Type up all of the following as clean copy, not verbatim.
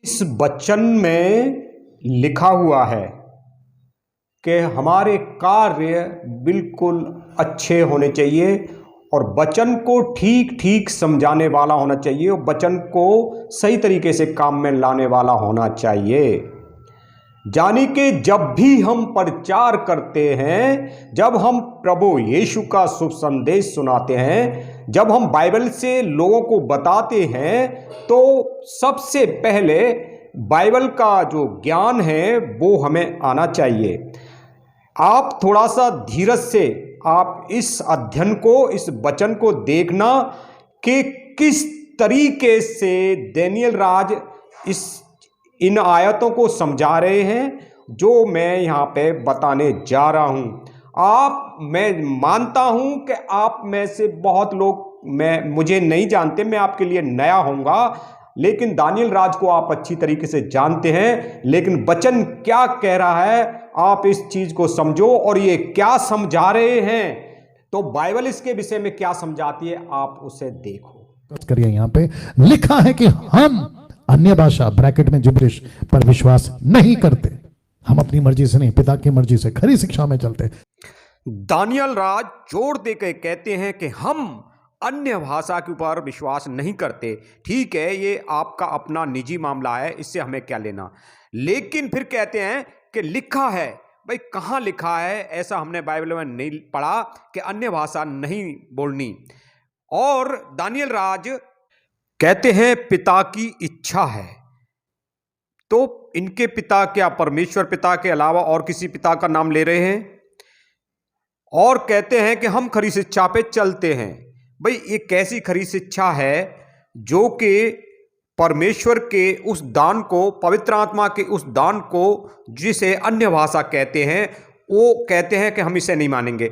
इस वचन में लिखा हुआ है कि हमारे कार्य बिल्कुल अच्छे होने चाहिए और वचन को ठीक ठीक समझाने वाला होना चाहिए और वचन को सही तरीके से काम में लाने वाला होना चाहिए। यानी कि जब भी हम प्रचार करते हैं, जब हम प्रभु यीशु का शुभ संदेश सुनाते हैं, जब हम बाइबल से लोगों को बताते हैं, तो सबसे पहले बाइबल का जो ज्ञान है वो हमें आना चाहिए। आप थोड़ा सा धीरज से आप इस अध्ययन को, इस वचन को देखना कि किस तरीके से दानियेल राज इन आयतों को समझा रहे हैं जो मैं यहाँ पे बताने जा रहा हूँ। मैं मानता हूँ कि आप में से बहुत लोग मुझे नहीं जानते, मैं आपके लिए नया होऊंगा, लेकिन दानियेल राज को आप अच्छी तरीके से जानते हैं। लेकिन वचन क्या कह रहा है आप इस चीज को समझो, और ये क्या समझा रहे हैं, तो बाइबल इसके विषय में क्या समझाती है आप उसे देखो। करिए, यहाँ पे लिखा है कि हम अन्य भाषा ब्रैकेट में जिब्रिश पर विश्वास नहीं करते। हम अपनी मर्जी से नहीं, पिता की मर्जी से खरी शिक्षा में चलते। दानियेल राज जोर देकर कहते हैं कि हम अन्य भाषा के ऊपर विश्वास नहीं करते। ठीक है, ये आपका अपना निजी मामला है, इससे हमें क्या लेना। लेकिन फिर कहते हैं कि लिखा है। भाई कहाँ लिखा है? ऐसा हमने बाइबल में नहीं पढ़ा कि अन्य भाषा नहीं बोलनी। और दानियेल राज कहते हैं पिता की इच्छा है। तो इनके पिता क्या परमेश्वर पिता के अलावा और किसी पिता का नाम ले रहे हैं? और कहते हैं कि हम खरी शिक्षा पे चलते हैं। भाई ये कैसी खरी शिक्षा है जो कि परमेश्वर के उस दान को, पवित्र आत्मा के उस दान को जिसे अन्य भाषा कहते हैं, वो कहते हैं कि हम इसे नहीं मानेंगे।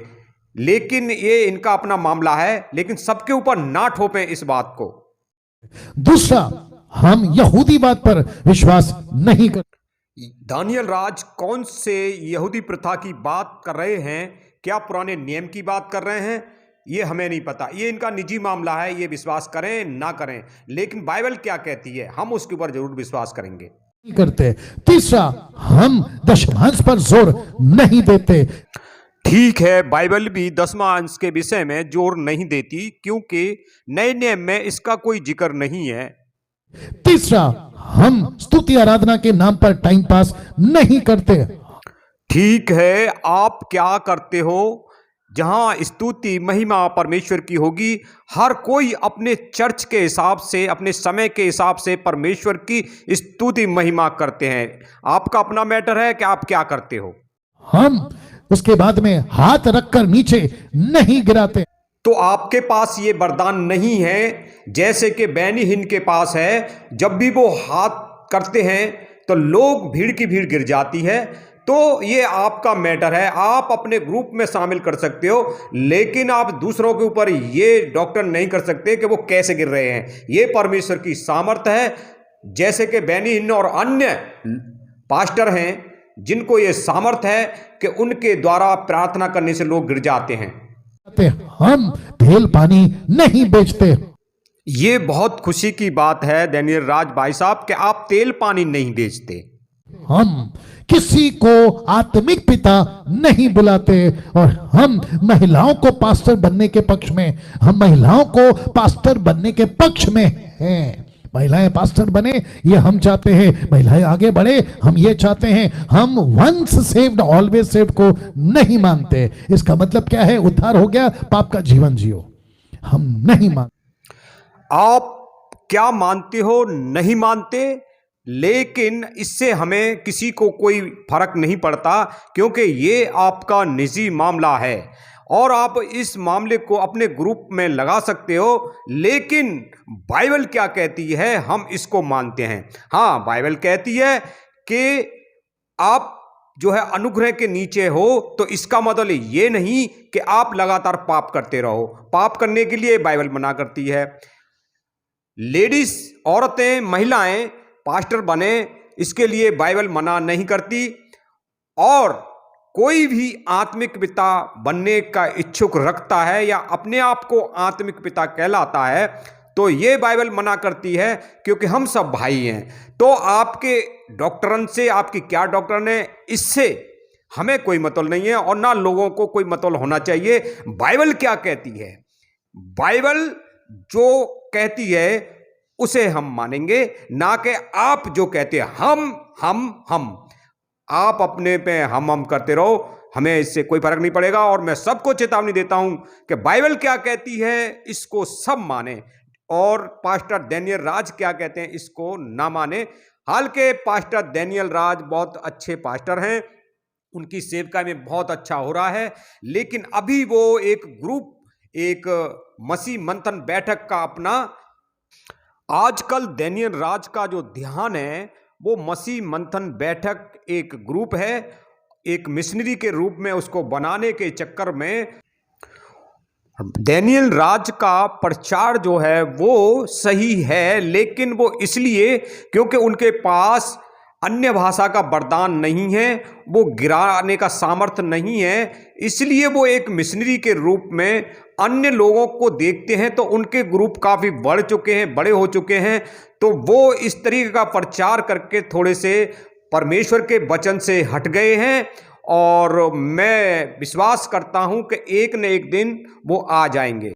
लेकिन ये इनका अपना मामला है, लेकिन सबके ऊपर ना ठोपें इस बात को। दूसरा, हम यहूदीवाद पर विश्वास नहीं कर। दानियेल राज कौन से यहूदी प्रथा की बात कर रहे हैं? क्या पुराने नियम की बात कर रहे हैं? ये हमें नहीं पता, ये इनका निजी मामला है, ये विश्वास करें ना करें। लेकिन बाइबल क्या कहती है हम उसके ऊपर जरूर विश्वास करेंगे। करते। तीसरा, हम दशमांश पर जोर नहीं देते। ठीक है, बाइबल भी दसवां अंश के विषय में जोर नहीं देती, क्योंकि नए नियम में इसका कोई जिक्र नहीं है। तीसरा, हम स्तुति आराधना के नाम पर टाइम पास नहीं करते। ठीक है, आप क्या करते हो? जहां स्तुति महिमा परमेश्वर की होगी, हर कोई अपने चर्च के हिसाब से, अपने समय के हिसाब से परमेश्वर की स्तुति महिमा करते हैं। आपका अपना मैटर है कि आप क्या करते हो। हम उसके बाद में हाथ रखकर नीचे नहीं गिराते। तो आपके पास ये वरदान नहीं है जैसे कि बैनी हिन के पास है। जब भी वो हाथ करते हैं तो लोग, भीड़ की भीड़ गिर जाती है। तो ये आपका मैटर है, आप अपने ग्रुप में शामिल कर सकते हो, लेकिन आप दूसरों के ऊपर ये डॉक्टर नहीं कर सकते कि वो कैसे गिर रहे हैं। ये परमेश्वर की सामर्थ्य है। जैसे कि बैनी हिन और अन्य पास्टर हैं जिनको ये सामर्थ्य है कि उनके द्वारा प्रार्थना करने से लोग गिर जाते हैं। हम तेल पानी नहीं बेचते। ये बहुत खुशी की बात है दानियेल राज भाई साहब कि आप तेल पानी नहीं बेचते। हम किसी को आत्मिक पिता नहीं बुलाते और हम महिलाओं को पास्टर बनने के पक्ष में, हम महिलाओं को पास्टर बनने के पक्ष में हैं। महिलाएं पास्टर बने ये हम चाहते हैं, महिलाएं आगे बढ़े हम ये चाहते हैं। हम वंस सेव्ड ऑलवेज सेव्ड को नहीं मानते। इसका मतलब क्या है? उद्धार हो गया, पाप का जीवन जियो, हम नहीं मानते। आप क्या मानते हो? नहीं मानते, लेकिन इससे हमें किसी को कोई फर्क नहीं पड़ता, क्योंकि ये आपका निजी मामला है और आप इस मामले को अपने ग्रुप में लगा सकते हो। लेकिन बाइबल क्या कहती है हम इसको मानते हैं। हाँ, बाइबल कहती है कि आप जो है अनुग्रह के नीचे हो, तो इसका मतलब ये नहीं कि आप लगातार पाप करते रहो। पाप करने के लिए बाइबल मना करती है। लेडीज, औरतें, महिलाएं पास्टर बने, इसके लिए बाइबल मना नहीं करती। और कोई भी आत्मिक पिता बनने का इच्छुक रखता है या अपने आप को आत्मिक पिता कहलाता है, तो ये बाइबल मना करती है, क्योंकि हम सब भाई हैं। तो आपके डॉक्टरन से, आपकी क्या डॉक्टरन है, इससे हमें कोई मतलब नहीं है और ना लोगों को कोई मतलब होना चाहिए। बाइबल क्या कहती है, बाइबल जो कहती है उसे हम मानेंगे, ना कि आप जो कहते हैं हम। आप अपने पे हम करते रहो, हमें इससे कोई फर्क नहीं पड़ेगा। और मैं सबको चेतावनी देता हूं कि बाइबल क्या कहती है इसको सब माने, और पास्टर डैनियल राज क्या कहते हैं इसको ना माने। हाल के पास्टर डैनियल राज बहुत अच्छे पास्टर हैं, उनकी सेवकाई में बहुत अच्छा हो रहा है, लेकिन अभी वो एक ग्रुप, एक मसीह मंथन बैठक का अपना, आजकल डैनियल राज का जो ध्यान है वो मसीह मंथन बैठक एक ग्रुप है, एक मिशनरी के रूप में उसको बनाने के चक्कर में डैनियल राज का प्रचार जो है वो सही है, लेकिन वो इसलिए क्योंकि उनके पास अन्य भाषा का वरदान नहीं है, वो गिराने का सामर्थ्य नहीं है, इसलिए वो एक मिशनरी के रूप में अन्य लोगों को देखते हैं। तो उनके ग्रुप काफ़ी बढ़ चुके हैं, बड़े हो चुके हैं, तो वो इस तरीके का प्रचार करके थोड़े से परमेश्वर के वचन से हट गए हैं। और मैं विश्वास करता हूं कि एक न एक दिन वो आ जाएंगे।